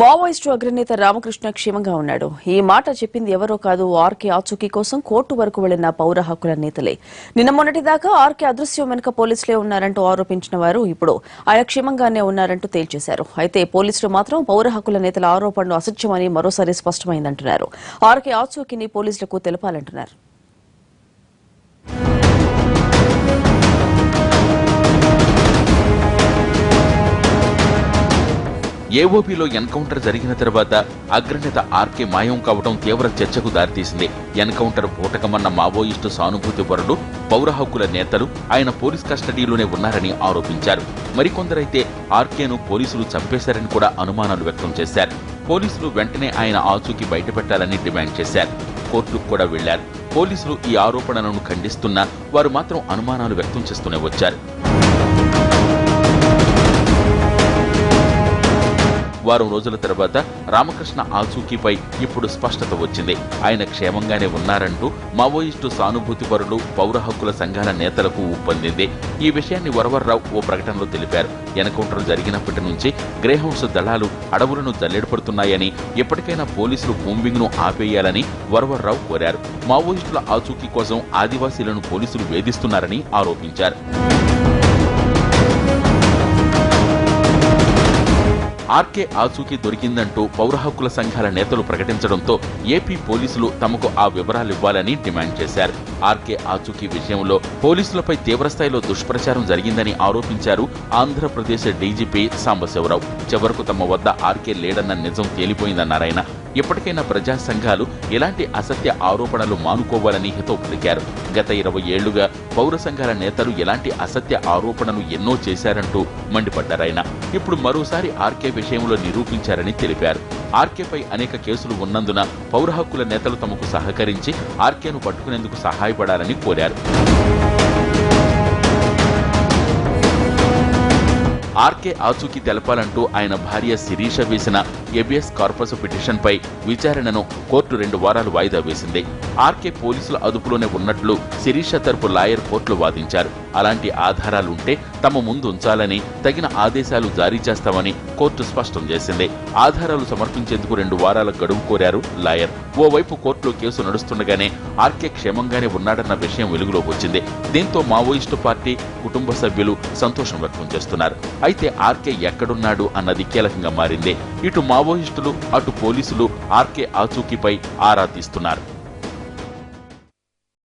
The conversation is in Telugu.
మావోయిస్టు అగ్రనేత రామకృష్ణ క్షేమంగా ఉన్నాడు. ఈ మాట చెప్పింది ఎవరో కాదు, ఆర్కే ఆచూకీ కోసం కోర్టు వరకు వెళ్లిన పౌర హక్కుల నేతలే. నిన్న మొన్నటిదాకా ఆర్కే అదృశ్యం వెనుక పోలీసులే ఉన్నారంటూ ఆరోపించిన వారు ఇప్పుడు ఆయన క్షేమంగానే ఉన్నారంటూ తేల్చేశారు. అయితే పోలీసులు మాత్రం పౌర హక్కుల నేతల ఆరోపణలు అసత్యమని మరోసారి స్పష్టమైందంటున్నారు. ఆర్కే ఆచూకీని పోలీసులకు తెలపాలంటున్నారు. ఏఓబీలో ఎన్కౌంటర్ జరిగిన తర్వాత అగ్రనేత ఆర్కే మాయం కావడం తీవ్ర చర్చకు దారితీసింది. ఎన్కౌంటర్ పూటకమన్న మావోయిస్టు సానుభూతి పరులు, పౌర హక్కుల నేతలు ఆయన పోలీస్ కస్టడీలోనే ఉన్నారని ఆరోపించారు. మరికొందరైతే ఆర్కేను పోలీసులు చంపేశారని కూడా అనుమానాలు వ్యక్తం చేశారు. పోలీసులు వెంటనే ఆయన ఆచూకీ బయటపెట్టాలని డిమాండ్ చేశారు. కోర్టుకు కూడా వెళ్లారు. పోలీసులు ఈ ఆరోపణలను ఖండిస్తున్నా వారు మాత్రం అనుమానాలు వ్యక్తం చేస్తూనే వచ్చారు. వారం రోజుల తర్వాత రామకృష్ణ ఆచూకీపై ఇప్పుడు స్పష్టత వచ్చింది. ఆయన క్షేమంగానే ఉన్నారంటూ మావోయిస్టు సానుభూతి పరులు, పౌర హక్కుల సంఘాల నేతలకు ఊపందింది. ఈ విషయాన్ని వరవర్రావు ఓ ప్రకటనలో తెలిపారు. ఎన్కౌంటర్ జరిగినప్పటి నుంచి గ్రేహౌండ్స్ దళాలు అడవులను జల్లెడపడుతున్నాయని, ఎప్పటికైనా పోలీసులు కూంబింగ్ ను ఆపేయాలని వరవర్రావు కోరారు. మావోయిస్టుల ఆచూకీ కోసం ఆదివాసీలను పోలీసులు వేధిస్తున్నారని ఆరోపించారు. ఆర్కే ఆచూకీ దొరికిందంటూ పౌర హక్కుల సంఘాల నేతలు ప్రకటించడంతో ఏపీ పోలీసులు తమకు ఆ వివరాలివ్వాలని డిమాండ్ చేశారు. ఆర్కే ఆచూకీ విషయంలో పోలీసులపై తీవ్రస్థాయిలో దుష్ప్రచారం జరిగిందని ఆరోపించారు ఆంధ్రప్రదేశ్ డీజీపీ సాంబశివరావు. చివరకు తమ వద్ద ఆర్కే లేడన్న నిజం తేలిపోయిందన్నారాయన. ఇప్పటికైనా ప్రజా సంఘాలు ఇలాంటి అసత్య ఆరోపణలు మానుకోవాలని హితవు పలికారు. గత 20 ఏళ్లుగా పౌర సంఘాల నేతలు ఇలాంటి అసత్య ఆరోపణలు ఎన్నో చేశారంటూ మండిపడ్డారాయన. ఇప్పుడు మరోసారి ఆర్కే విషయంలో నిరూపించారని తెలిపారు. ఆర్కేపై అనేక కేసులు ఉన్నందున పౌర హక్కుల నేతలు తమకు సహకరించి ఆర్కేను పట్టుకునేందుకు సహాయపడాలని కోరారు. ఆర్కే ఆచూకీ తెలపాలంటూ ఆయన భార్య శిరీష వేసిన హెబియస్ కార్పస్ పిటిషన్పై విచారణను కోర్టు 2 వారాలు వాయిదా వేసింది. ఆర్కే పోలీసుల అదుపులోనే ఉన్నట్లు శిరీష తరపు లాయర్ కోర్టులో వాదించారు. అలాంటి ఆధారాలుంటే తమ ముందు ఉంచాలని, తగిన ఆదేశాలు జారీ చేస్తామని కోర్టు స్పష్టం చేసింది. ఆధారాలు సమర్పించేందుకు 2 వారాల గడువు కోరారు లాయర్. ఓవైపు కోర్టులో కేసు నడుస్తుండగానే ఆర్కే క్షేమంగానే ఉన్నాడన్న విషయం వెలుగులోకి వచ్చింది. దీంతో మావోయిస్టు పార్టీ, కుటుంబ సభ్యులు సంతోషం వ్యక్తం చేస్తున్నారు. అయితే ఆర్కే ఎక్కడున్నాడు అన్నది కీలకంగా మారింది. ఇటు మావోయిస్టులు, అటు పోలీసులు ఆర్కే ఆచూకీపై ఆరా తీస్తున్నారు.